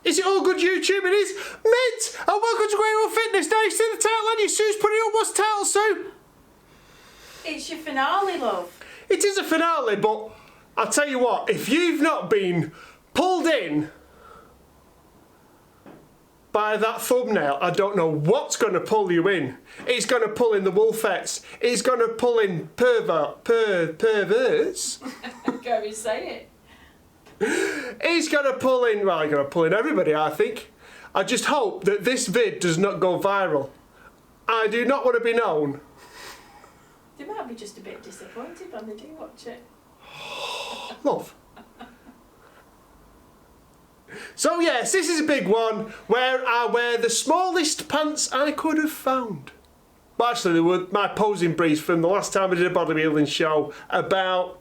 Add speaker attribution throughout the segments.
Speaker 1: Is it all good YouTube? It is. Mint! And welcome to Great World Fitness. Now you see the title and you Sue's putting it up. What's the title, Sue?
Speaker 2: It's your finale, love.
Speaker 1: It is a finale, but I'll tell you what, if you've not been pulled in by that thumbnail, I don't know what's going to pull you in. It's going to pull in the wolfettes. It's going to pull in perverts.
Speaker 2: Go and say it.
Speaker 1: He's going to pull in, well, he's going to pull in everybody, I think. I just hope that this vid does not go viral. I do not want to be known.
Speaker 2: They might be just a bit disappointed when they do watch it.
Speaker 1: Love. So yes, this is a big one where I wear the smallest pants I could have found. Well, actually, they were my posing briefs from the last time I did a bodybuilding show about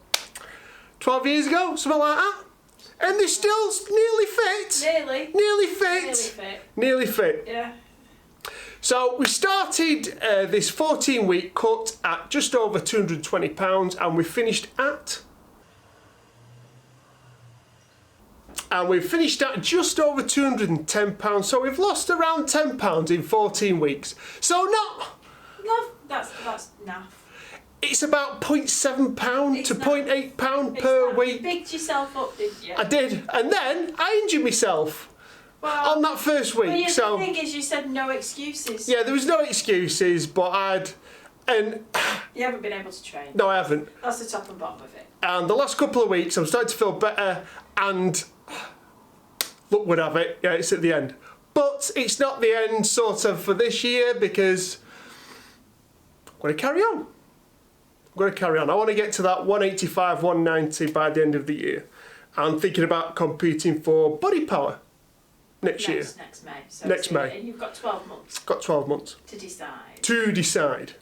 Speaker 1: 12 years ago, something like that. And they're still nearly fit. Nearly fit. Nearly fit.
Speaker 2: Yeah.
Speaker 1: So we started this 14-week cut at just over £220 and we finished at... And we've finished at just over £210, so we've lost around £10 in 14 weeks. So not...
Speaker 2: Love, that's naff.
Speaker 1: It's about £0.7 to £0.8 per week.
Speaker 2: You bigged yourself up, didn't you?
Speaker 1: I did, and then I injured myself on that first week.
Speaker 2: Well, yeah,
Speaker 1: so
Speaker 2: the thing is, you said no excuses.
Speaker 1: Yeah, there was no excuses, but and
Speaker 2: you haven't been able to train.
Speaker 1: No, I haven't.
Speaker 2: That's the top and bottom of it.
Speaker 1: And the last couple of weeks, I'm starting to feel better, and look, would have it. Yeah, it's at the end, but it's not the end, sort of, for this year because I'm going to carry on. I'm going to carry on. I want to get to that 185, 190 by the end of the year. I'm thinking about competing for body power next year.
Speaker 2: Next May. So
Speaker 1: next May.
Speaker 2: And you've got 12 months.
Speaker 1: Got 12 months.
Speaker 2: To decide.
Speaker 1: To decide.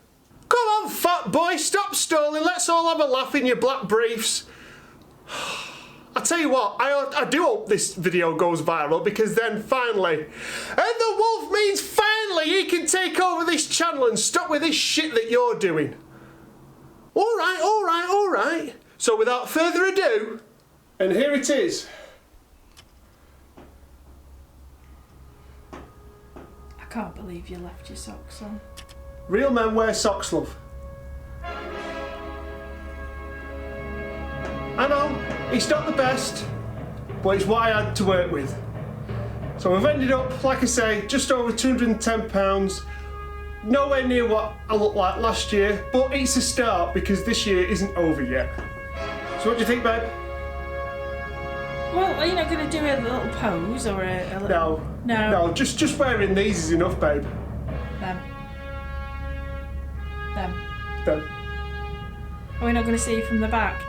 Speaker 1: Come on, fat boy, stop stalling. Let's all have a laugh in your black briefs. I tell you what, I do hope this video goes viral because then finally, and the wolf means finally he can take over this channel and stop with this shit that you're doing. Alright, alright, alright. So without further ado, and here it is.
Speaker 2: I can't believe you left your socks on.
Speaker 1: Real men wear socks, love. I know, it's not the best, but it's what I had to work with. So we've ended up, like I say, just over £210. Nowhere near what I looked like last year, but it's a start because this year isn't over yet. So what do you think, babe?
Speaker 2: Well, are you not going to do a little pose or a little...
Speaker 1: No, just wearing these is enough, babe.
Speaker 2: Them. Are we not going to see you from the back?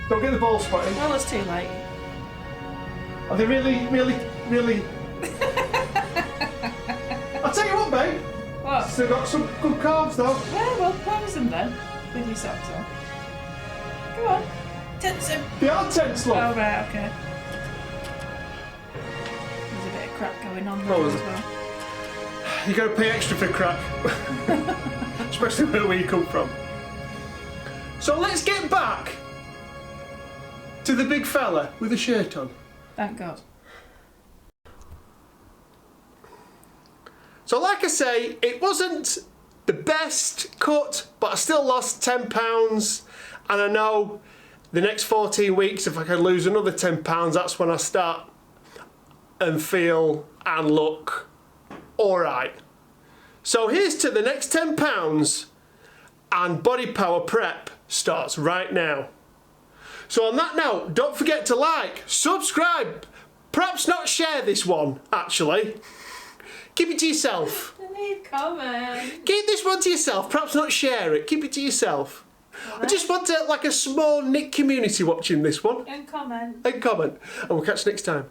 Speaker 1: Don't get the ball spotting.
Speaker 2: Well, it's too late.
Speaker 1: Are they really... I'll tell you what, babe.
Speaker 2: What?
Speaker 1: Still got some good calves, though.
Speaker 2: Well, we'll pose them then, with your socks on. Come on. Tense them.
Speaker 1: They are tense, love.
Speaker 2: Oh, right, okay. There's a bit of crap going on there as well.
Speaker 1: You got to pay extra for crap. Especially where you come from. So let's get back to the big fella with the shirt on.
Speaker 2: Thank God.
Speaker 1: So like I say, it wasn't the best cut, but I still lost £10. And I know the next 14 weeks, if I can lose another £10, that's when I start and feel and look alright. So here's to the next £10, and body power prep starts right now. So on that note, don't forget to like, subscribe, perhaps not share this one, actually. Keep it to yourself.
Speaker 2: Leave comments.
Speaker 1: Keep this one to yourself, perhaps not share it, keep it to yourself. I just want like a small knit community watching this one.
Speaker 2: And comment.
Speaker 1: And comment. And we'll catch you next time.